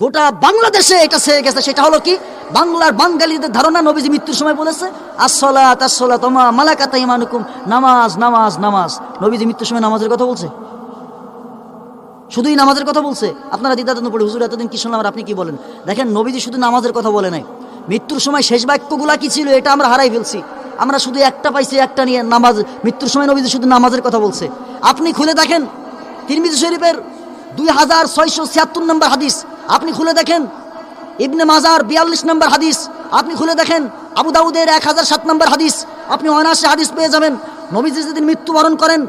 গোটা বাংলাদেশে এটা ছেয়ে গেছে। সেটা হলো কি, বাংলার বাঙালিদের ধারণা নবীজি মৃত্যুর সময় বলেছে আসসালাত আসসালাত ওয়া মা মালাকাত আইমানুকুম, নামাজ নামাজ নামাজ। নবীজি মৃত্যুর সময় নামাজের কথা বলছে? শুধুই নামাজের কথা বলছে? আপনারা দ্বিধাদ্বন্দ্ব পড়ে, হুজুর এতদিন কি শুনলাম আর আপনি কি বলেন? দেখেন, নবীজি শুধু নামাজের কথা বলে নাই। মৃত্যুর সময় শেষ বাক্যগুলা কি ছিল এটা আমরা হারাই ফেলছি। আমরা শুধু একটা পাইছি, একটা নিয়ে, নামাজ। মৃত্যুর সময় নবীজি শুধু নামাজের কথা বলছে। আপনি খুলে দেখেন তিরমিজি শরীফের 2676 নম্বর হাদিস, আপনি খুলে দেখেন ইবনে মাজার 42 নম্বর হাদিস, আপনি খুলে দেখেন আবু দাউদের 1007 নম্বর হাদিস, আপনি অনায়াসে হাদিস পেয়ে যাবেন। নবীজি যেদিন মৃত্যুবরণ করেন,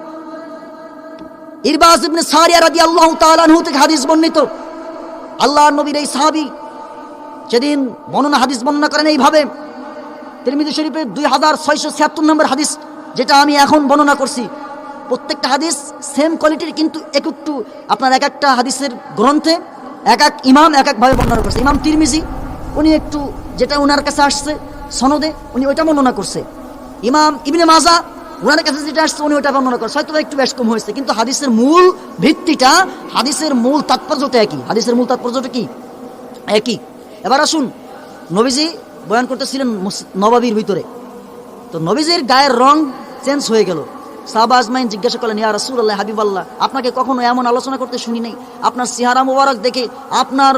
ইরবাজ ইবনে সারিয়া রাদিয়াল্লাহু তাআলা আনহু থেকে হাদিস বর্ণিত, আল্লাহর নবীর এই সাহাবী যেদিন হাদিস বর্ণনা করেন এইভাবে, তিরমিজি শরীফের 2676 নম্বর হাদিস, যেটা আমি এখন বর্ণনা করছি, প্রত্যেকটা হাদিস সেম কোয়ালিটির, কিন্তু একটু আপনার এক একটা হাদিসের গ্রন্থে এক এক ইমাম এক একভাবে বর্ণনা করছে। ইমাম তিরমিজি উনি একটু যেটা ওনার কাছে আসছে সনদে উনি ওইটা বর্ণনা করছে। ইমাম ইবনে মাজা ওনার কাছে যেটা আসছে উনি ওইটা বর্ণনা করছে, হয়তো একটু বেশ কম হয়েছে, কিন্তু হাদিসের মূল ভিত্তিটা, হাদিসের মূল তাৎপর্যটা একই। হাদিসের মূল তাৎপর্যটা কি? একই। এবার আসুন, নবীজি বয়ান করতেছিলেন নবাবির ভিতরে, তো নবীজির গায়ের রং চেঞ্জ হয়ে গেল। সাহাবা আজমাইন জিজ্ঞাসা করলেন, ইয়া রাসূলুল্লাহ, হাবিবাল্লাহ, আপনাকে কখনো এমন আলোচনা করতে শুনি নাই। আপনার চেহারা মুবারক দেখে, আপনার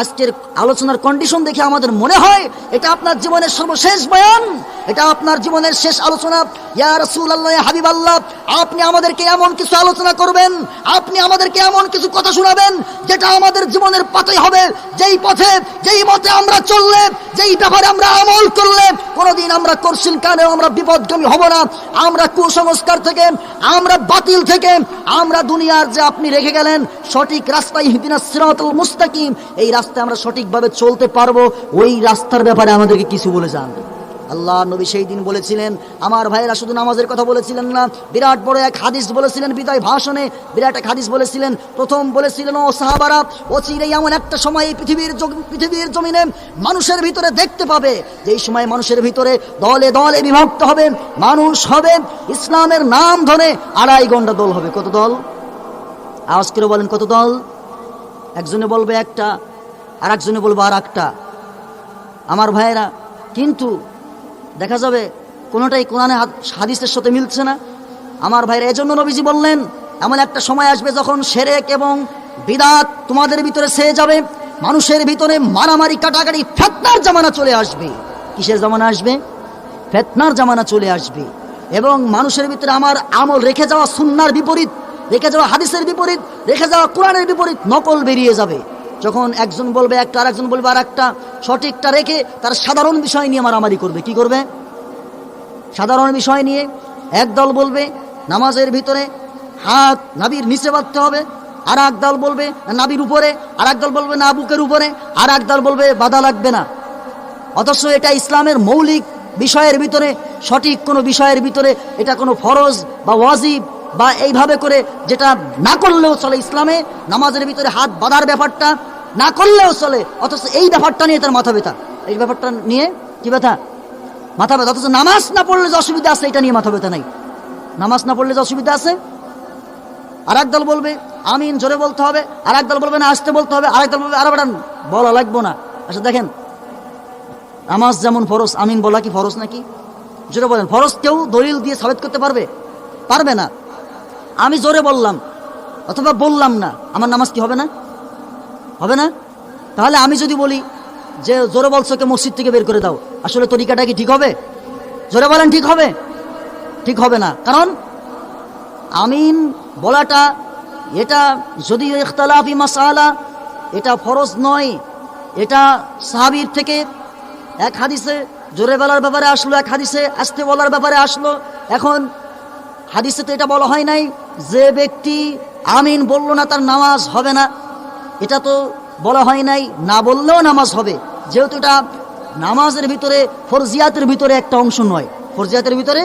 আজকের আলোচনার কন্ডিশন দেখে আমাদের মনে হয় এটা আপনার জীবনের সর্বশেষ বয়ান, এটা আপনার জীবনের শেষ আলোচনা। ইয়া রাসূলুল্লাহ, ইয়া হাবিবাল্লাহ, আপনি আমাদেরকে এমন কিছু আলোচনা করবেন, আপনি আমাদেরকে এমন কিছু কথা শোনাবেন যেটা আমাদের জীবনের পথে হবে, যেই পথে, যেই মতে আমরা চললে, যেই ব্যাপারে আমরা আমল করলে কোনোদিন আমরা করশিল কানেও আমরা বিপদগামী হব না। আমরা কুসংস্কার থেকে, আমরা বাতিল থেকে, আমরা দুনিয়ার যে আপনি রেখে গেলেন সঠিক রাস্তায়, ইহদিনাস সিরাতাল মুস্তাকিম, এই রাস্তায় আমরা সঠিকভাবে চলতে পারবো। ওই রাস্তার ব্যাপারে আমাদেরকে কিছু বলে যান। আল্লাহ নবী সেই দিন বলেছিলেন, আমার ভাইয়েরা, শুধু নামাজের কথা বলেছিলেন না, বিরাট বড় এক হাদিস বলেছিলেন বিদায় ভাষণে, বিরাট এক হাদিস বলেছিলেন। প্রথম বলেছিলেন, ও সাহাবারা, অচিরেই এমন একটা সময় এই পৃথিবীর জমিনে মানুষের ভিতরে দেখতে পাবে, যেই সময় মানুষের ভিতরে দলে দলে বিভক্ত হবে, মানুষ হবে ইসলামের নাম ধরে 2.5 ঘন্টা দল হবে। কত দল? আওয়াজ করে বলেন, কত দল? একজনে বলবে একটা, আর একজনে বলবে আর একটা। আমার ভাইয়েরা, কিন্তু দেখা যাবে কোনোটাই কোরআনে হাদিসের সাথে মিলছে না। আমার ভাইরা, এজন্য নবীজি বললেন, এমন একটা সময় আসবে যখন শিরক এবং বিদআত তোমাদের ভিতরে ছেয়ে যাবে, মানুষের ভিতরে মারামারি কাটাকাটি, ফিতনার জামানা চলে আসবে। কিসের জামানা আসবে? ফিতনার জামানা চলে আসবে। এবং মানুষের ভিতরে আমার আমল রেখে যাওয়া সুন্নাহর বিপরীত, রেখে যাওয়া হাদিসের বিপরীত, রেখে যাওয়া কোরআনের বিপরীত নকল বেরিয়ে যাবে। যখন একজন বলবে একটা, আর একজন বলবে আর একটা, সঠিকটা রেখে তার সাধারণ বিষয় নিয়ে মারামারি করবে। কি করবে? সাধারণ বিষয় নিয়ে একদল বলবে নামাজের ভিতরে হাত নাভির নিচে বাঁধতে হবে, আর এক দল বলবে নাভির উপরে, আর এক দল বলবে না বুকের উপরে, আর এক দল বলবে বাধা লাগবে না। অথচ এটা ইসলামের মৌলিক বিষয়ের ভিতরে, সঠিক কোনো বিষয়ের ভিতরে এটা কোনো ফরজ বা ওয়াজিব বা এইভাবে করে যেটা না করলেও চলে। ইসলামে নামাজের ভিতরে হাত বাঁধার ব্যাপারটা না করলেও চলে, অথচ এই ব্যাপারটা নিয়ে তার মাথা ব্যথা। এই ব্যাপারটা নিয়ে কি ব্যথা? মাথা ব্যথা। অথচ নামাজ না পড়লে যে অসুবিধা আছে এটা নিয়ে মাথা ব্যথা নাই। নামাজ না পড়লে যে অসুবিধা আছে। আর এক দল বলবে আমিন জোরে বলতে হবে, আর এক দল বলবে না আসতে বলতে হবে, আর এক দল বলবে আরে বেটা বলা লাগবো না। আচ্ছা দেখেন, নামাজ যেমন ফরজ, আমিন বলা কি ফরজ নাকি? জোরে বলেন। ফরজ কেউ দলিল দিয়ে সাবিত করতে পারবে? পারবে না। আমি জোরে বললাম অথবা বললাম না, আমার নামাজ কি হবে না? হবে না। তাহলে আমি যদি বলি যে জোরে বলছো কে, মসজিদ থেকে বের করে দাও, আসলে তরিকাটা কি ঠিক হবে? জোরে বলেন, ঠিক হবে? ঠিক হবে না। কারণ আমিন বলাটা এটা যদি ইখতিলাফি মাসআলা, এটা ফরজ নয়। এটা সাহাবীর থেকে এক হাদিসে জোরে বলার ব্যাপারে আসলো, এক হাদিসে আস্তে বলার ব্যাপারে আসলো। এখন হাদিসে তো এটা বলা হয় নাই যে ব্যক্তি আমিন বলল না তার নামাজ হবে না, এটা তো বলা হয় নাই। না বললেও নামাজ হবে, যেহেতু এটা নামাজের ভিতরে ফরজিয়াতের ভিতরে একটা অংশ নয়, ফরজিয়াতের ভিতরে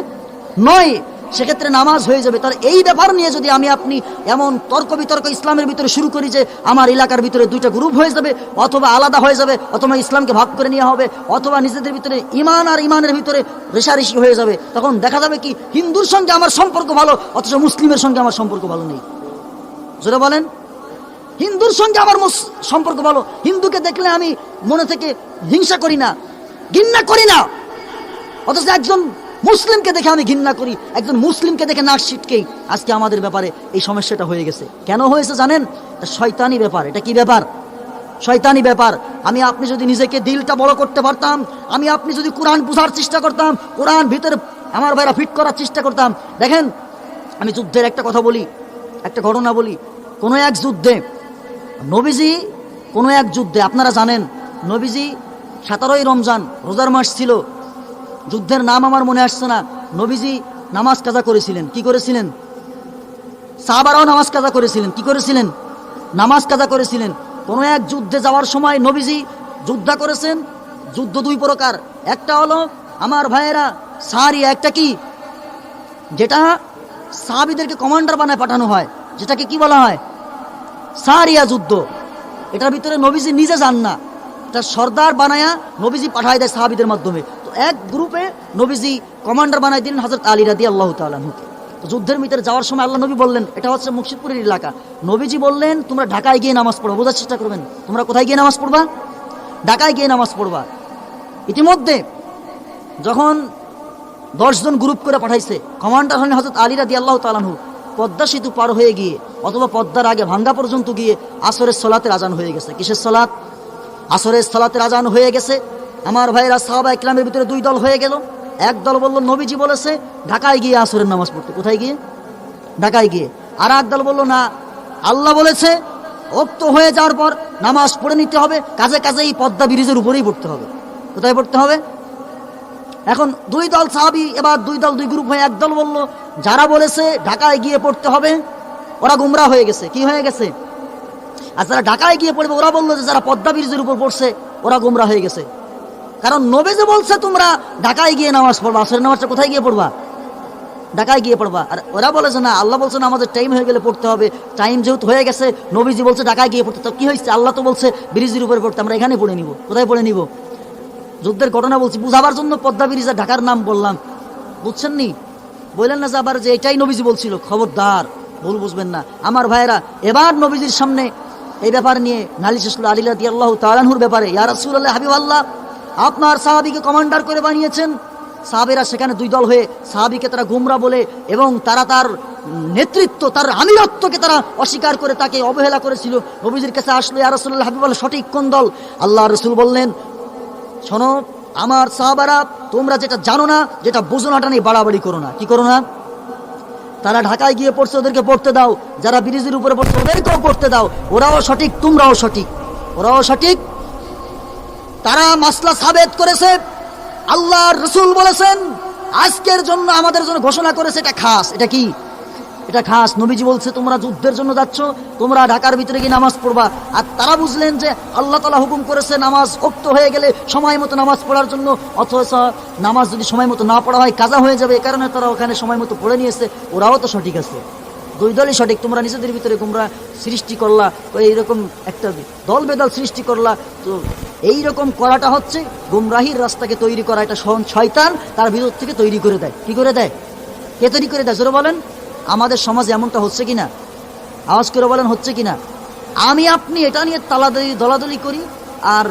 নয়, সেক্ষেত্রে নামাজ হয়ে যাবে। তার এই ব্যাপার নিয়ে যদি আমি আপনি এমন তর্ক বিতর্ক ইসলামের ভিতরে শুরু করি যে আমার এলাকার ভিতরে 2টা গ্রুপ হয়ে যাবে, অথবা আলাদা হয়ে যাবে, অথবা ইসলামকে ভাগ করে নেওয়া হবে, অথবা নিজেদের ভিতরে ইমান আর ইমানের ভিতরে রেশারেশি হয়ে যাবে, তখন দেখা যাবে কি হিন্দুর সঙ্গে আমার সম্পর্ক ভালো, অথচ মুসলিমের সঙ্গে আমার সম্পর্ক ভালো নেই। জোরে বলেন। হিন্দুর সঙ্গে আমার সম্পর্ক ভালো, হিন্দুকে দেখলে আমি মনে থেকে হিংসা করি না, ঘৃণা করি না। অথচ একজন মুসলিমকে দেখে আমি ঘৃণা করি, একজন মুসলিমকে দেখে নাক ছিটকেই। আজকে আমাদের ব্যাপারে এই সমস্যাটা হয়ে গেছে। কেন হয়েছে জানেন? শয়তানি ব্যাপার। এটা কি ব্যাপার? শয়তানি ব্যাপার। আমি আপনি যদি নিজেকে দিলটা বড় করতে পারতাম, আমি আপনি যদি কোরআন বুঝার চেষ্টা করতাম, কোরআন ভিতরে আমার ভাইরা ফিট করার চেষ্টা করতাম। দেখেন, আমি যুদ্ধের একটা কথা বলি, একটা ঘটনা বলি। কোনো এক যুদ্ধে নবীজি, কোনো এক যুদ্ধে আপনারা জানেন নবীজি 17ই রমজান রোজার মাস ছিল। যুদ্ধের নাম আমার মনে আসছে না। নবীজি নামাজ কাজা করেছিলেন। কি করেছিলেন? সাহাবারাও নামাজ কাজা করেছিলেন। কি করেছিলেন? নামাজ কাজা করেছিলেন। কোনো এক যুদ্ধে যাওয়ার সময় নবীজি যুদ্ধ করেছেন। যুদ্ধ দুই প্রকার। একটা হলো আমার ভাইয়েরা সারিয়া, একটা কি যেটা সাহাবীদেরকে কমান্ডার বানায় পাঠানো হয়, যেটাকে কি বলা হয়? সারিয়া যুদ্ধ। এটার ভিতরে নবীজি নিজে যান না, এটা সর্দার বানায়া নবীজি পাঠায় দেয় সাহাবীদের মাধ্যমে। তো এক গ্রুপে নবীজি কমান্ডার বানায় দিলেন হযরত আলী রাদিয়াল্লাহু তাআলা আনহুকে। যুদ্ধের ভিতরে যাওয়ার সময় আল্লাহ নবী বললেন, এটা হচ্ছে মুর্শিদপুরের এলাকা, নবীজি বললেন তোমরা ঢাকায় গিয়ে নামাজ পড়ো। বোঝার চেষ্টা করবেন, তোমরা কোথায় গিয়ে নামাজ পড়বা? ঢাকায় গিয়ে নামাজ পড়বা। ইতিমধ্যে যখন 10 জন গ্রুপ করে পাঠাইছে, কমান্ডার হলেন হযরত আলী রাদিয়াল্লাহু তাআলা আনহু। পদ্মা সেতু পার হয়ে গিয়ে অথবা পদ্মার আগে ভাঙ্গা পর্যন্ত গিয়ে আসরের সালাতের আজান হয়ে গেছে। কিসের সালাত? আসরের সালাতের আজান হয়ে গেছে। আমার ভাইয়েরা সাহাবা ইকরামের ভিতরে দুই দল হয়ে গেল। এক দল বলল নবীজি বলেছে ঢাকায় গিয়ে আসরের নামাজ পড়তে। কোথায় গিয়ে? ঢাকায় গিয়ে। আর এক দল বলল না, আল্লাহ বলেছে ওক্ত হয়ে যাওয়ার পর নামাজ পড়ে নিতে হবে, কাজে কাজে এই পদ্মা ব্রিজের উপরেই পড়তে হবে। কোথায় পড়তে হবে? এখন দুই দল সাহাবী, এবার দুই দল দুই গ্রুপ হয়ে এক দল বলল যারা বলেছে ঢাকায় গিয়ে পড়তে হবে ওরা গুমরা হয়ে গেছে। কি হয়ে গেছে? আর যারা ঢাকায় গিয়ে পড়বে ওরা বললো যে যারা পদ্মা ব্রিজের উপর পড়ছে ওরা গুমরা হয়ে গেছে। কারণ নবী যে বলছে তোমরা ঢাকায় গিয়ে নামাজ পড়বা, আসরের নামাজটা কোথায় গিয়ে পড়বা? ঢাকায় গিয়ে পড়বা। আর ওরা বলেছে না, আল্লাহ বলছে না আমাদের টাইম হয়ে গেলে পড়তে হবে। টাইম যেহেতু হয়ে গেছে, নবীজি বলছে ঢাকায় গিয়ে পড়তে। তো কি হয়েছে? আল্লাহ তো বলছে ব্রিজের উপরে পড়তে, আমরা এখানে পড়ে নিব। কোথায় পড়ে নিব? যুদ্ধের ঘটনা বলছি বুঝাবার জন্য পদ্মা ব্রিজ আর ঢাকার নাম বললাম, বুঝছেন নি? বললেন না যে আবার যে এটাই নবীজি বলছিল। খবরদার, ভুল বুঝবেন না আমার ভাইয়েরা। এবার নবীজির সামনে এই ব্যাপার নিয়ে নালিশ আসলো আলী রাদিয়াল্লাহু তাআলা আনহুর ব্যাপারে। ইয়া রাসূলুল্লাহ, হাবিবাল্লাহ, আপনার সাহাবীকে কমান্ডার করে বানিয়েছেন। সাহাবীরা সেখানে দুই দল হয়ে সাহাবীকে তারা গুমরা বলে এবং তারা তার নেতৃত্ব, তার আমিরত্বকে তারা অস্বীকার করে তাকে অবহেলা করেছিল। নবীজির কাছে আসলো, ইয়া রাসূলুল্লাহ, হাবিবাল্লাহ, সঠিক কোন দল? আল্লাহ রাসূল বললেন, শোনো আমার সাহাবারা, তোমরা যেটা জানো না, যেটা বুঝো না, এটা নিয়ে বাড়াবাড়ি করো না। কি করো না? তারা ঢাকায় গিয়ে পড়ছে, ওদেরকে পড়তে দাও। যারা ব্রিজের উপরে পড়ছে ওদেরকেও পড়তে দাও। ওরাও সঠিক, তোমরাও সঠিক। ওরাও সঠিক। তারা মাসলা সাবেত করেছে। আল্লাহর রাসূল বলেছেন আজকের জন্য আমাদের জন্য ঘোষণা করেছে এটা খাস। এটা কি? এটা খাস। নবীজি বলছে তোমরা যুদ্ধের জন্য যাচ্ছ, তোমরা ঢাকার ভিতরে গিয়ে নামাজ পড়বা। আর তারা বুঝলেন যে আল্লাহ তাআলা হুকুম করেছে নামাজ ওক্ত হয়ে গেলে সময় মতো নামাজ পড়ার জন্য, অথচ নামাজ যদি সময় মতো না পড়া হয় কাজা হয়ে যাবে। এই কারণে তারা ওখানে সময় মতো পড়ে নিয়েছে। ওরাও তো সঠিক আছে, দুই দলই সঠিক। তোমরা নিজেদের ভিতরে তোমরা সৃষ্টি করলা, এইরকম একটা দল বেদল সৃষ্টি করলা। তো এইরকম করাটা হচ্ছে গুমরাহির রাস্তাকে তৈরি করা। এটা শয়তান তার ভিতর থেকে তৈরি করে দেয়। কি করে দেয়? কে তৈরি করে দেয়? জোরে বলেন। আমাদের সমাজে এমনটা হচ্ছে কিনা? আওয়াজ করে বলেন, হচ্ছে কিনা? আমি আপনি এটা নিয়ে দলাদলি করি, আর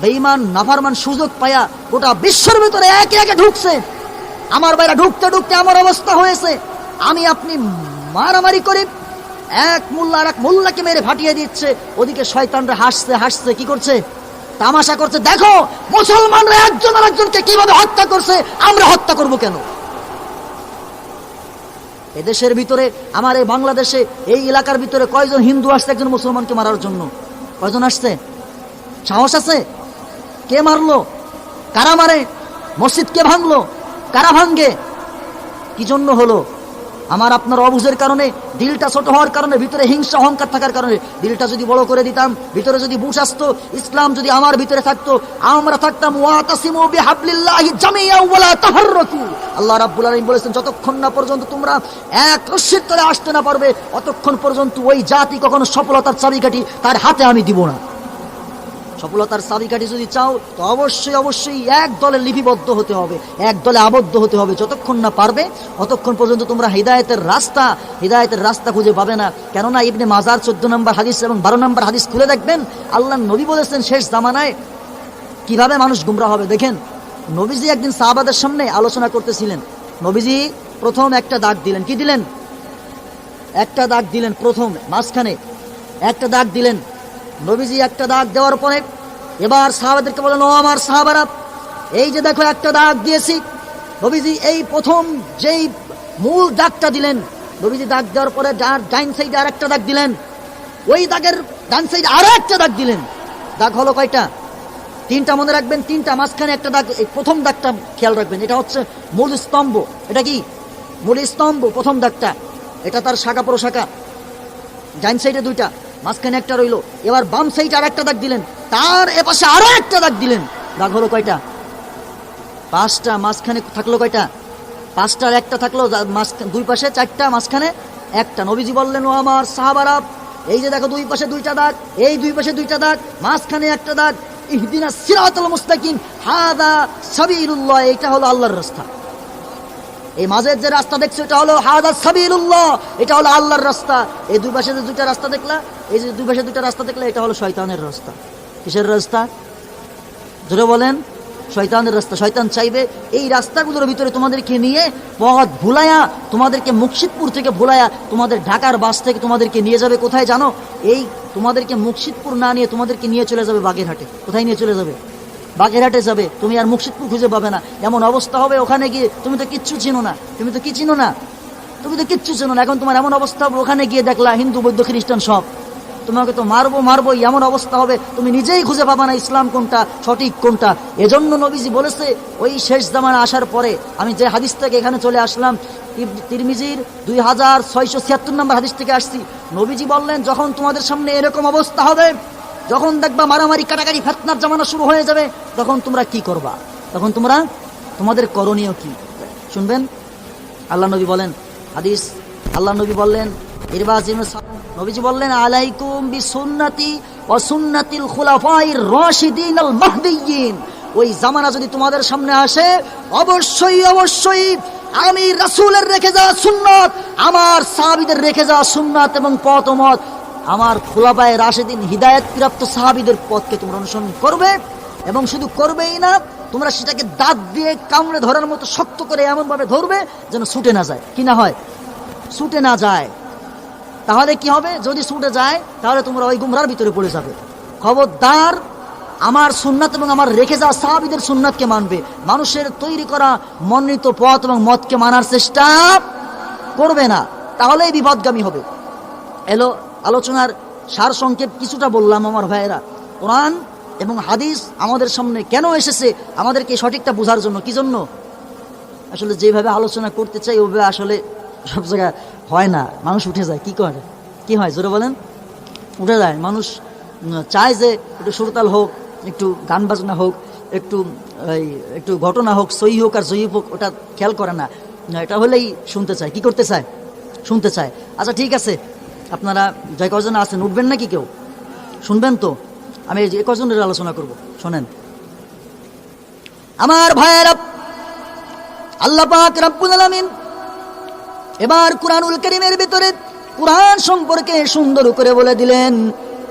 বেঈমান নাফরমান সুযোগ পায়া গোটা বিশ্বের ভিতরে একে একে ঢুকছে। আমার বাইরে ঢুকতে ঢুকতে আমার অবস্থা হয়েছে। আমি আপনি মারামারি করি, এক মোল্লা আর এক মোল্লাকে মেরে ফাটিয়ে দিচ্ছে। ওদিকে শয়তানরা হাসছে হাসছে, কি করছে? তামাশা করছে। দেখো মুসলমানরা একজন আর একজনকে কিভাবে হত্যা করছে, আমরা হত্যা করব কেন? এদেশের ভিতরে, আমার এই বাংলাদেশে, এই এলাকার ভিতরে কয়জন হিন্দু আসছে একজন মুসলমানকে মারার জন্য? কয়জন আসছে? সাহস আছে? কে মারলো? কারা মারে? মসজিদ কে ভাঙলো? কারা ভাঙ্গে? কি জন্য হলো? আমার আপনার অবুঝের কারণে, দিলটা ছোট হওয়ার কারণে, ভিতরে হিংসা অহংকার থাকার কারণে। দিলটা যদি বড় করে দিতাম, ভিতরে যদি বুশ আসতো, ইসলাম যদি আমার ভিতরে থাকতো, আমরা থাকতাম ওয়াতাসিমু বিহাবলিল্লাহি জামিআন ওয়ালা তাফাররাকু। আল্লাহ রাব্বুল আলামিন বলেছেন যতক্ষণ না পর্যন্ত তোমরা এক রশ্মির তলে আসতে না পারবে, অতক্ষণ পর্যন্ত ওই জাতি কখনো সফলতার চাবিকাঠি তার হাতে আমি দিব না। সফলতার চাবিকাঠি যদি চাও তো অবশ্যই অবশ্যই এক দলে লিপিবদ্ধ হতে হবে, এক দলে আবদ্ধ হতে হবে। যতক্ষণ না পারবে ততক্ষণ পর্যন্ত তোমরা হিদায়েতের রাস্তা খুঁজে পাবে না। কেননা ইবনে মাজার 14 নম্বর হাদিস এবং 12 নম্বর হাদিস খুলে দেখবেন, আল্লাহর নবী বলেছেন শেষ জামানায় কিভাবে মানুষ গুমরা হবে। দেখেন, নবীজি একদিন সাহাবাদের সামনে আলোচনা করতেছিলেন। নবীজি প্রথম একটা দাগ দিলেন। কি দিলেন? একটা দাগ দিলেন। প্রথম মাঝখানে একটা দাগ দিলেন। নবীজি একটা দাগ দেওয়ার পরে এবার সাহাবাদেরকে বলেন, ও আমার সাহাবারা, এই যে দেখো একটা দাগ দিয়েছি। নবীজি এই প্রথম যেই মূল দাগটা দিলেন, নবীজি দাগ দেওয়ার পরে ডাইন সাইডে আর একটা দাগ দিলেন, ওই দাগের ডান সাইডে আরো একটা দাগ দিলেন। দাগ হলো কয়টা? 3টা, মনে রাখবেন 3টা। মাঝখানে একটা দাগ, এই প্রথম দাগটা খেয়াল রাখবেন, এটা হচ্ছে মূল স্তম্ভ। এটা কি মূল স্তম্ভ? প্রথম দাগটা, এটা তার শাখা প্রশাখা। ডাইন সাইডে 2টা, মাঝখানে একটা রইল। এবার বাম সাইডে আর একটা দাগ দিলেন, তার এপাশে আরো একটা দাগ দিলেন। দাগ হলো কয়টা? 5টা। মাঝখানে থাকলো কয়টা? 5টার একটা থাকলো, দুই পাশে 4টা, মাঝখানে একটা। নবীজি বললেন, ও আমার সাহাবারা, এই যে দেখো দুই পাশে 2টা দাগ, এই দুই পাশে 2টা দাগ, মাঝখানে একটা দাগ। ইহদিনাস সিরাতাল মুস্তাকিম হাদা সাবিলুল্লাহ, এটা হলো আল্লাহর রাস্তা। এই মাঝের যে রাস্তা দেখছো, এটা হলো হাদা সাবিলুল্লাহ, এটা হলো আল্লাহর রাস্তা। এই দুই পাশে যে 2টা রাস্তা দেখলা, এই যে দুই পাশে 2টা রাস্তা দেখলা, এটা হলো শয়তানের রাস্তা। কিসের রাস্তা? জোরে বলেন। শয়তানের রাস্তা। শয়তান চাইবে এই রাস্তাগুলোর ভিতরে তোমাদেরকে নিয়ে পথ ভুলায়া, তোমাদেরকে মুর্শিদপুর থেকে ভুলায়া, তোমাদের ঢাকার বাস থেকে তোমাদেরকে নিয়ে যাবে কোথায় জানো? এই তোমাদেরকে মুর্শিদপুর না নিয়ে তোমাদেরকে নিয়ে চলে যাবে বাগেরহাটে। কোথায় নিয়ে চলে যাবে? বাগেরহাটে যাবে। তুমি আর মুর্শিদপুর খুঁজে পাবে না। এমন অবস্থা হবে ওখানে গিয়ে, তুমি তো কিচ্ছু চিনো না। তুমি তো চিনো না। এখন তোমার এমন অবস্থা হবে, ওখানে গিয়ে দেখলা হিন্দু বৌদ্ধ খ্রিস্টান সব, তোমাকে তো মারবোই, এমন অবস্থা হবে তুমি নিজেই খুঁজে পাবা না ইসলাম কোনটা, সঠিক কোনটা। এজন্য নবীজি বলেছে, ওই শেষ জামানা আসার পরে, আমি যে হাদিস থেকে এখানে চলে আসলাম, তিরমিজির 2676 নম্বর হাদিস থেকে আসছি। নবীজি বললেন, যখন তোমাদের সামনে এরকম অবস্থা হবে, যখন দেখবা মারামারি কাটাকাটি ফিতনার জামানা শুরু হয়ে যাবে, তখন তোমরা কি করবা? তখন তোমাদের করণীয় কি? শুনবেন। আল্লাহ নবী বলেন, হাদিস, আল্লাহ নবী বললেন, নবীজি বললেন, আলাইকুম বিসুন্নতি ওয়া সুন্নাতিল খুলাফায়ে রাশিদিন আল মাহদিয়্যিন। ওই জামানা যদি তোমাদের সামনে আসে, অবশ্যই অবশ্যই আমি রাসূলের রেখে যাওয়া সুন্নাত, আমার সাহাবীদের রেখে যাওয়া সুন্নাত এবং পথ ও মত, আমার খুলাফায়ে রাশিদিন হিদায়াত প্রাপ্ত সাহাবীদের পথকে তোমরা অনুসরণ করবে। এবং শুধু করবেই না, তোমরা সেটাকে দাঁত দিয়ে কামড়ে ধরার মতো শক্ত করে এমন ভাবে ধরবে যেন ছুটে না যায়। কি না হয়? ছুটে না যায়। তাহলে কি হবে? যদি ছুটে যায় তাহলে তোমরা ওই গুমরার ভিতরে পড়ে যাবে। খবরদার, আমার সুন্নাত এবং আমার রেখে যাওয়া সাহাবীদের সুন্নাতকে মানবে। মানুষের তৈরি করা মনোনীত পথ এবং মতকে মানার চেষ্টা করবে না, তাহলেই বিপদগামী হবে। এলো আলোচনার সার সংক্ষেপ কিছুটা বললাম আমার ভাইয়েরা। কোরআন এবং হাদিস আমাদের সামনে কেন এসেছে? আমাদেরকে সঠিকটা বোঝার জন্য। কি জন্য? আসলে যেভাবে আলোচনা করতে চাই ওইভাবে আসলে সব জায়গায় হয় না, মানুষ উঠে যায়। কি করে? কি হয় জোরে বলেন? উঠে যায়। মানুষ চায় যে একটু সুরতাল হোক, একটু গান বাজনা হোক, একটু ঘটনা হোক, সহি হোক আর জয়ীফ হোক, ওটা খেয়াল করে না। এটা হলেই শুনতে চায়। কি করতে চায়? শুনতে চায়। আচ্ছা ঠিক আছে, আপনারা যে কজন আছেন উঠবেন নাকি? কেউ শুনবেন তো? আমি যে কজনের আলোচনা করব, শোনেন আমার ভাইয়েরা। আল্লাহ পাক রব্বুল আলামিন এবার কুরআনুল কারীমের ভিতরে কুরআন সম্পর্কে সুন্দর করে বলে দিলেন,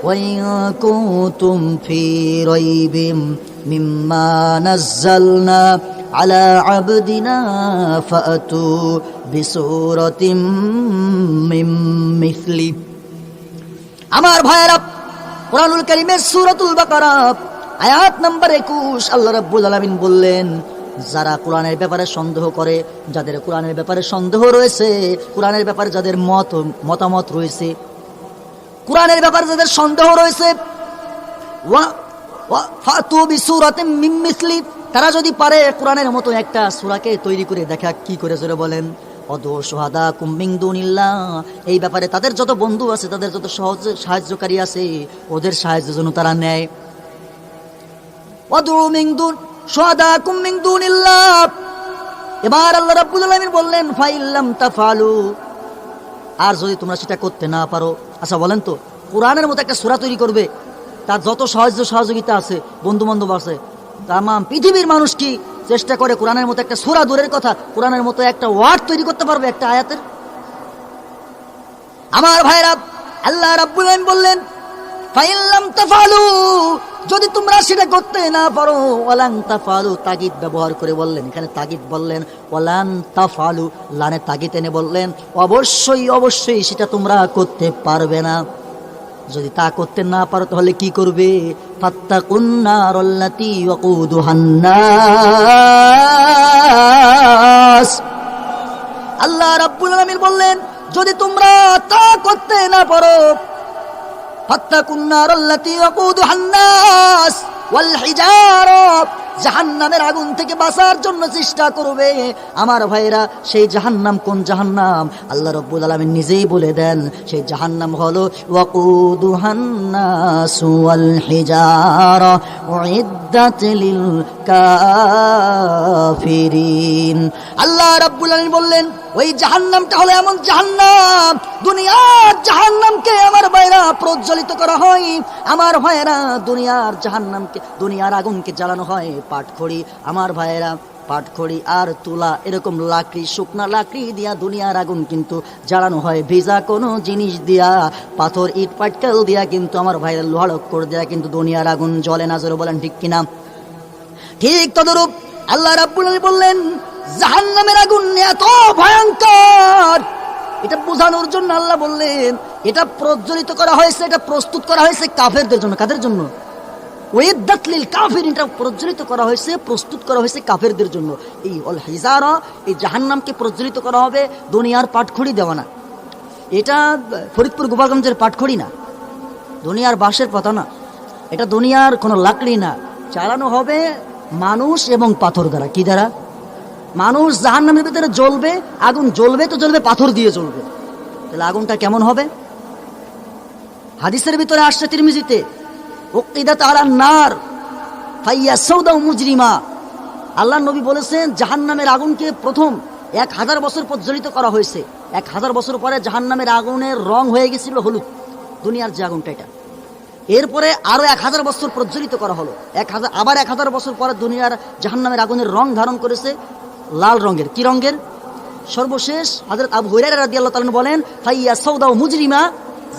ওয়া কুনতুম ফি রাইবিম মিম্মা নাযালনা আলা আবদিনা ফাতু বিসূরাতিম মিন মিসলি। আমার ভাইয়েরা, কুরআনুল কারীমের সূরাতুল বাকারা আয়াত নাম্বার 21 আল্লাহ রাব্বুল আলামিন বললেন, যারা কোরআনের ব্যাপারে সন্দেহ করে, যাদের কোরআনের ব্যাপারে সন্দেহ রয়েছে, কোরআনের ব্যাপারে যাদের মতামত রয়েছে, কোরআনের ব্যাপারে যাদের সন্দেহ রয়েছে, ফাতু বিসূরাতিম মিন মিসলি, তারা যদি পারে কোরআনের মতো একটা সূরাকে তৈরি করে দেখা। কি করে জোরে বলেন? অদু শুহাদাকুম মিন দুনিল্লাহ, এই ব্যাপারে তাদের যত বন্ধু আছে, তাদের যত সাহায্যকারী আছে, ওদের সাহায্যের জন্য তারা নেয়। অদু মিন দুন শুহাদাকুম মিন দুনিল্লাহ। এবার আল্লাহ রাব্বুল আলামিন বললেন, ফাইল্লাম তাফালু, আর যদি তোমরা সেটা করতে না পারো। আচ্ছা বলেন তো, কোরআনের মতো একটা সূরা তৈরি করবে, তার যত সাহায্য সহযোগিতা আছে, বন্ধু বান্ধব আছে, তাম পৃথিবীর মানুষ কি চেষ্টা করে কোরআনের মতো একটা সূরা, দূরের কথা কোরআনের মতো একটা ওয়ার্ড তৈরি করতে পারবে একটা আয়াতের? আমার ভাইরা, আল্লাহ রাব্বুল আলামিন বললেন ফাইন লাম তাফআলু, যদি তোমরা সেটা করতে না পারো, ওয়ালান তাফআলু তাগিদ ব্যবহার করে বললেন, এখানে তাগিদ বললেন, ওয়ালান তাফআলু লানে তাগিদ এনে বললেন অবশ্যই অবশ্যই সেটা তোমরা করতে পারবে না। যদি তা করতে না পারো তাহলে কি করবে? ফাত্তাকুন নারাল্লাতী ওয়াকুদুহান নাস। আল্লাহ রাব্বুল আলামিন বললেন যদি তোমরা তা করতে না পারো, ফাত্তাকুন নারাল্লাতী ওয়াকুদুহান নাস ওয়াল হিজারা, জাহান্নামের আগুন থেকে বাঁচার জন্য চেষ্টা করবে। আমার ভাইরা, সেই জাহান্নাম কোন জাহান্নাম? আল্লাহ রাব্বুল আলামিন নিজেই বলে দেন সেই জাহান্নাম হলো ওয়াকুদুহান নাস ওয়াল হিজারা উইদ্দাত লিল কাফিরিন। আল্লাহ রাব্বুল আলামিন বললেন ওই জাহান্নামটা হলো এমন জাহান্নাম, দুনিয়ার জাহান্নামকে আমার ভাইরা প্রজ্বলিত করা হয়। আমার ভাইরা, দুনিয়ার জাহান্নামকে, দুনিয়ার আগুনকে জ্বালানো হয় পাটখড়ি। আমার ভাইরা, পাটখড়ি আর তুলা এরকম লাকড়ি, শুকনা লাকড়ি দিয়া দুনিয়ার আগুন কিন্তু জ্বালানো হয়। ভেজা কোনো জিনিস দিয়া, পাথর ইট পাটকেল দিয়া কিন্তু আমার ভাইরা, লোহা লক্কর দিয়া কিন্তু দুনিয়ার আগুন জ্বলে না। জোরে বলেন ঠিক কিনা? ঠিক তদরূপ আল্লাহ রাব্বুল আলামিন বললেন জাহান্নামের আগুন এত ভয়ঙ্কর, এটা বোঝানোর জন্য আল্লাহ বললেন এটা প্রজ্বলিত করা হয়েছে, এটা প্রস্তুত করা হয়েছে কাফেরদের জন্য। কাদের জন্য? উইদ্দাত লিল কাফিরিন, এটা প্রজ্বলিত করা হয়েছে, প্রস্তুত করা হয়েছে কাফেরদের জন্য। এই অল হিজারা, এই জাহান্নামকে প্রজ্বলিত করা হবে দুনিয়ার পাটখড়ি দেওয়া না। এটা ফরিদপুর গোপালগঞ্জের পাটখড়ি না, দুনিয়ার বাঁশের পাতা না, এটা দুনিয়ার কোনো লাকড়ি না। চালানো হবে মানুষ এবং পাথর দ্বারা। কি দ্বারা? মানুষ জাহান্নামের ভিতরে জ্বলবে, আগুন জ্বলবে তো জ্বলবে পাথর দিয়ে জ্বলবে। তাহলে আগুনটা কেমন হবে? হাদিসের ভিতরে আসছে তিরমিজিতে, উকিদাত আলান নার ফাইয়া সাউদা মুজরিমা। আল্লাহ নবী বলেছেন জাহান্নামের আগুনকে প্রথম 1000 বছর প্রজ্বলিত করা হয়েছে। 1000 বছর পরে জাহান্নামের আগুনের রং হয়ে গেছিল হলুদ, দুনিয়ার যে আগুনটা এটা। এরপরে আরো 1000 বছর প্রজ্বলিত করা হলো, 1000 বছর পরে দুনিয়ার জাহান্নামের আগুনের রং ধারণ করেছে লাল রঙের। কি রঙের? সর্বশেষ হযরত আবু হুরায়রা রাদিয়াল্লাহু তাআলা বলেন ফাইয়া সাউদা মুজরিমা,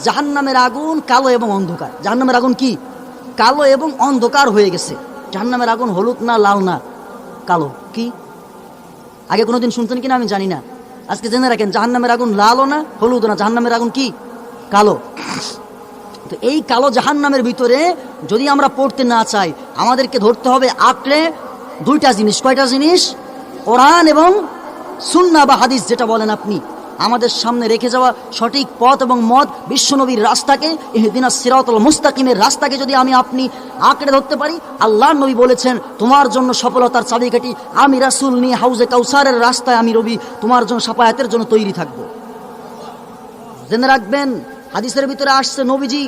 জাহান্নামের আগুন কালো এবং অন্ধকার। জাহান্নামের আগুন কি? কালো এবং অন্ধকার হয়ে গেছে। জাহান্নামের আগুন হলুদ না, লাল না, কালো। কি আগে কোনোদিন শুনতেন কিনা আমি জানি না, আজকে জেনে রাখেন জাহান্নামের আগুন লালও না, হলুদ না, জাহান্নামের আগুন কি? কালো। তো এই কালো জাহান্নামের ভিতরে যদি আমরা পড়তে না চাই, আমাদেরকে ধরতে হবে আঁকড়ে দুইটা জিনিস। কয়টা জিনিস? কোরআন এবং সুন্নাহ বা হাদিস, যেটা বলেন আপনি, আমাদের সামনে রেখে যাওয়া সঠিক পথ এবং মত, বিশ্বনবীর রাস্তাকে, ইহদিনাস সিরাতাল মুস্তাকিমের রাস্তাকে যদি আমি আপনি আঁকড়ে ধরতে পারি, আল্লাহর নবী বলেছেন তোমার জন্য সফলতার চাবিকাঠি আমি রাসূল নিয়ে হাউজে কাউসারের রাস্তায় আমি রবি তোমার জন্য সাফায়াতের জন্য তৈরি থাকব। জেনে রাখবেন হাদিসের ভিতরে আসছে নবীজি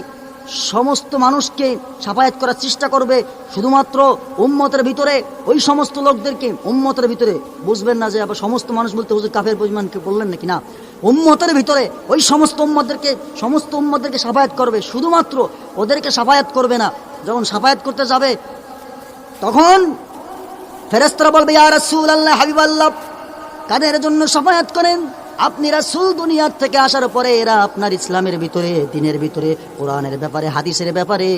সমস্ত মানুষকে সাফায়াত করার চেষ্টা করবে, শুধুমাত্র উম্মতের ভিতরে ওই সমস্ত লোকদেরকে, উম্মতের ভিতরে বুঝবেন না যে আবার সমস্ত মানুষ বলতে হুজুর কাফের পরিমাণকে বললেন নাকি, না, উম্মতের ভিতরে ওই সমস্ত উম্মতদেরকে সাফায়াত করবে, শুধুমাত্র ওদেরকে সাফায়াত করবে না। যখন সাফায়াত করতে যাবে তখন ফেরেশতারা বলবে ইয়া রাসূলুল্লাহ, হাবিবাল্লাহ, কাদের জন্য সাফায়াত করেন আপনি? রাসূল দুনিয়ার থেকে আসার পরে এরা আপনার ইসলামের ভিতরে, দ্বীনের ভিতরে, কোরআনের ব্যাপারে, হাদিসের ব্যাপারে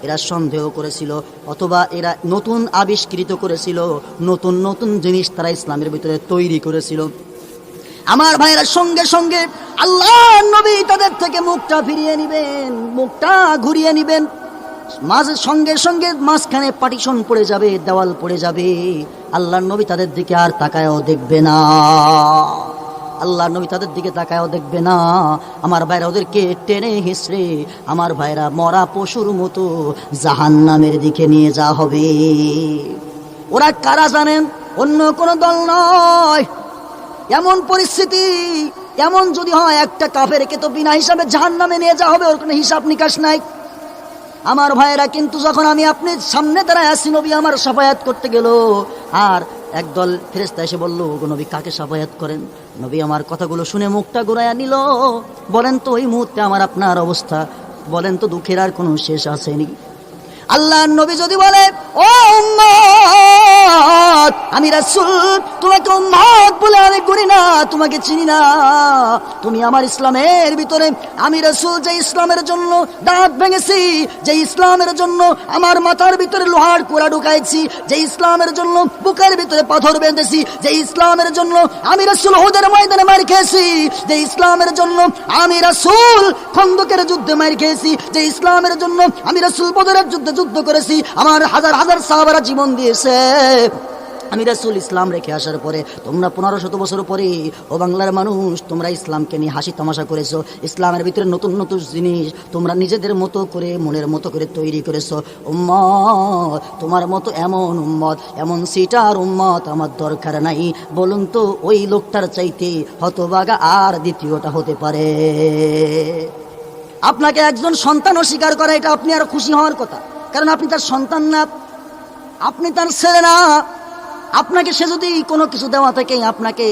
এরা সন্দেহ করেছিল, অথবা এরা নতুন আবিষ্কৃত করেছিল, নতুন নতুন জিনিস তারা ইসলামের ভিতরে তৈরি করেছিল। আমার ভাইয়েরা, সঙ্গে সঙ্গে আল্লাহর নবী তাদের থেকে মুখটা ফিরিয়ে নেবেন, মুখটা ঘুরিয়ে নেবেন। সঙ্গে সঙ্গে মাঝখানে পার্টিশন পড়ে যাবে, দেওয়াল পড়ে যাবে। আল্লাহর নবী তাদের দিকে আর তাকায়ও দেখবে না, আল্লাহ নবী তাদের দিকে তাকায়ও দেখবে না। আমার ভাইরা, ওদেরকে টেনে হিসড়ে আমার ভাইরা মরা পশুর মতো জাহান্নামের দিকে নিয়ে যাওয়া হবে। ওরা কারা জানেন? অন্য কোনো দল নয়। এমন পরিস্থিতি, এমন যদি হয় একটা কাফেরকে তো বিনা হিসাবে জাহান্নামে নিয়ে যাওয়া হবে, ওর কোনো হিসাব নিকাশ নাই। আমার ভাইয়েরা, কিন্তু যখন আমি আপনি সামনে দাঁড়ায় আছি, নবী আমার সাফায়াত করতে গেল, আর একদল ফেরেশতা এসে বলল ওগো নবী কাকে সাফায়াত করেন? নবী আমার কথাগুলো শুনে মুখটা ঘুরাইয়া নিল। বলেন তো ওই মুহূর্তে আমার আপনার অবস্থা, বলেন তো দুঃখের আর কোনো শেষ আসেনি? আল্লাহ নবী যদি বলে ও উম্মত আমি রাসূল তোমাকে উম্মত বলে আমি করি না, তোমাকে চিনি না, তুমি আমার ইসলামের ভিতরে আমি রাসূল যে ইসলামের জন্য দাঁত ভেঙেছি, যে ইসলামের জন্য আমার মাথার ভিতরে লোহার কোড়া ঢুকাইছি, যে ইসলামের জন্য বুকের ভিতরে পাথর বেঁধেছি, যে ইসলামের জন্য আমি রাসূল উহুদের ময়দানে মার খেয়েছি, যে ইসলামের জন্য আমি রাসূল খন্দকের যুদ্ধে মার খেয়েছি, যে ইসলামের জন্য আমি রাসূল বদরের যুদ্ধে যুদ্ধ করেছি, আমার হাজার হাজার সাহাবারা জীবন দিয়েছে, আমি রাসূল ইসলাম রেখে আসার পরে তোমরা 1500 বছর পরে ও বাংলার মানুষ তোমরা ইসলামকে নিয়ে হাসি তামাশা করেছো, ইসলামের ভিতরে নতুন নতুন জিনিস তোমরা নিজেদের মতো করে মনের মতো করে তৈরি করেছো। উম্মত তোমার মতো এমন উম্মত, এমন সিটার উম্মত আমার দরকার নাই। বলুন তো ওই লোকটার চাইতে হতভাগা আর দ্বিতীয়টা হতে পারে? আপনাকে একজন সন্তান অস্বীকার করে, এটা আপনি আর খুশি হওয়ার কথা, কারণ আপনি তার সন্তান না, আপনি তার ছেলে না। আপনাকে সে যদি কোনো কিছু দেওয়া থেকে আপনাকে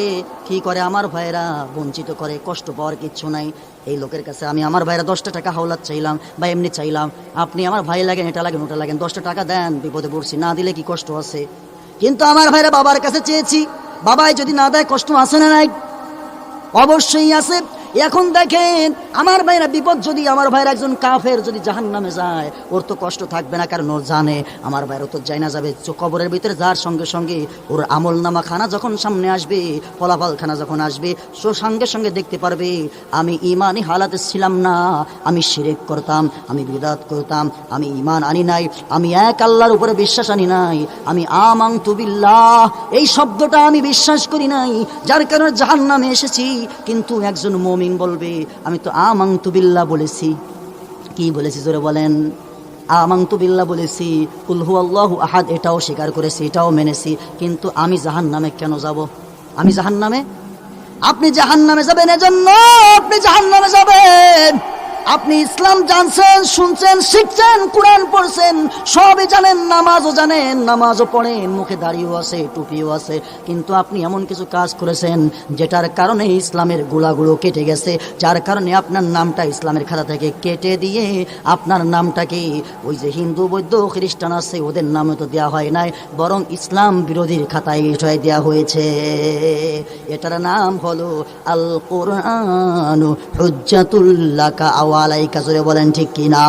কি করে, আমার ভাইয়েরা বঞ্চিত করে, কষ্ট পাওয়ার কিচ্ছু নাই। এই লোকের কাছে আমি আমার ভাইয়েরা 10টা টাকা হাওলাত চাইলাম বা এমনি চাইলাম, আপনি আমার ভাই লাগেন, এটা লাগেন, ওটা লাগেন, 10টা টাকা দেন, বিপদে পড়ছি, না দিলে কি কষ্ট আছে? কিন্তু আমার ভাইয়েরা বাবার কাছে চেয়েছি, বাবাই যদি না দেয় কষ্ট আছে না নাই? অবশ্যই আছে। এখন দেখেন আমার ভাইরা বিপদ, যদি আমার ভাইয়ের একজন কাফের যদি জাহান্নামে যায় ওর তো কষ্ট থাকবে না, কারণ ও জানে আমার ভাইয়ের তো যাই না যাবে কবরের ভিতরে যার সঙ্গে সঙ্গে ওর আমল নামা খানা যখন সামনে আসবে, ফলাফল খানা যখন আসবে, সো সঙ্গে সঙ্গে দেখতে পারবে আমি ইমানি হালাতে ছিলাম না, আমি শিরক করতাম, আমি বিদআত করতাম, আমি ইমান আনি নাই, আমি এক আল্লাহর উপরে বিশ্বাস আনি নাই, আমি আমানতু বিল্লাহ এই শব্দটা আমি বিশ্বাস করি নাই, যার কারণে জাহান্নামে এসেছি। কিন্তু একজন মুমিন বলবে আমি তো আমানতু বিল্লাহ বলেছি। কি বলেছি জোরে বলেন? আমানতু বিল্লাহ বলেছি, কুল হুয়াল্লাহু আহাদ এটাও স্বীকার করেছি, এটাও মেনেছি, কিন্তু আমি জাহান্নামে কেন যাব? আমি জাহান্নামে? আপনি জাহান্নামে যাবেন এজন্য আপনি জাহান্নামে যাবেন, আপনি ইসলাম জানছেন, শুনছেন, শিখছেন, কোরআন পড়ছেন, সবই জানেন, নামাজও জানেন, নামাজও পড়েন, মুখে দাড়িও আছে, টুপিও আছে, কিন্তু আপনি এমন কিছু কাজ করেছেন যেটার কারণে ইসলামের গোলাগুলো কেটে গেছে, যার কারণে আপনার নামটা ইসলামের খাতা থেকে কেটে দিয়ে আপনার নামটাকে ওই যে হিন্দু বৌদ্ধ খ্রিস্টান আছে ওদের নামে তো দেওয়া হয় নাই, বরং ইসলাম বিরোধীর খাতায় এটাই দেওয়া হয়েছে। এটার নাম হলো আল কোরআন হুজ্জাতুল লাকা আলাইকা। জোরে বলেন ঠিক কিনা?